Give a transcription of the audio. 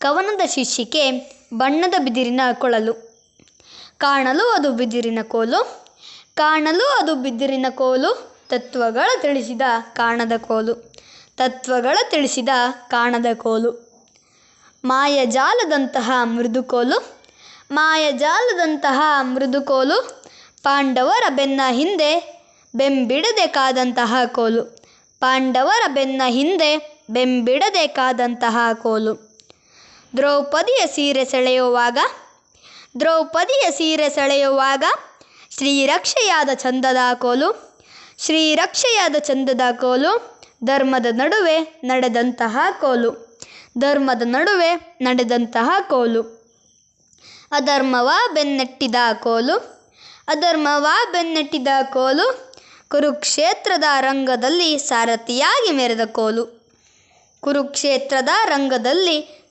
ಕವನದ ಶೀರ್ಷಿಕೆ ಬಣ್ಣದ ಬಿದಿರಿನ ಕೊಳಲು. ಕಾಣಲು ಅದು ಬಿದಿರಿನ ಕೋಲು, ಕಾಣಲು ಅದು ಬಿದಿರಿನ ಕೋಲು, ತತ್ವಗಳ ತಿಳಿಸಿದ ಕಾಣದ ಕೋಲು, ತತ್ವಗಳ ತಿಳಿಸಿದ ಕಾಣದ ಕೋಲು. ಮಾಯಜಾಲದಂತಹ ಮೃದುಕೋಲು, ಮಾಯಜಾಲದಂತಹ ಮೃದುಕೋಲು, ಪಾಂಡವರ ಬೆನ್ನ ಹಿಂದೆ ಬೆಂಬಿಡದೆ ಕಾದಂತಹ ಕೋಲು, ಪಾಂಡವರ ಬೆನ್ನ ಹಿಂದೆ ಬೆಂಬಿಡದೆ ಕಾದಂತಹ ಕೋಲು. ದ್ರೌಪದಿಯ ಸೀರೆ ಸೆಳೆಯುವಾಗ, ದ್ರೌಪದಿಯ ಸೀರೆ ಸೆಳೆಯುವಾಗ, ಶ್ರೀರಕ್ಷೆಯಾದ ಚಂದದ ಕೋಲು, ಶ್ರೀರಕ್ಷೆಯಾದ ಚಂದದ ಕೋಲು, ಧರ್ಮದ ನಡುವೆ ನಡೆದಂತಹ ಕೋಲು, ಧರ್ಮದ ನಡುವೆ ನಡೆದಂತಹ ಕೋಲು. ಅಧರ್ಮವ ಬೆನ್ನಟ್ಟಿದ ಕೋಲು, ಅಧರ್ಮವ ಬೆನ್ನಟ್ಟಿದ ಕೋಲು, ಕುರುಕ್ಷೇತ್ರದ ರಂಗದಲ್ಲಿ ಸಾರಥಿಯಾಗಿ ಮೆರೆದ ಕೋಲು, ಕುರುಕ್ಷೇತ್ರದ ರಂಗದಲ್ಲಿ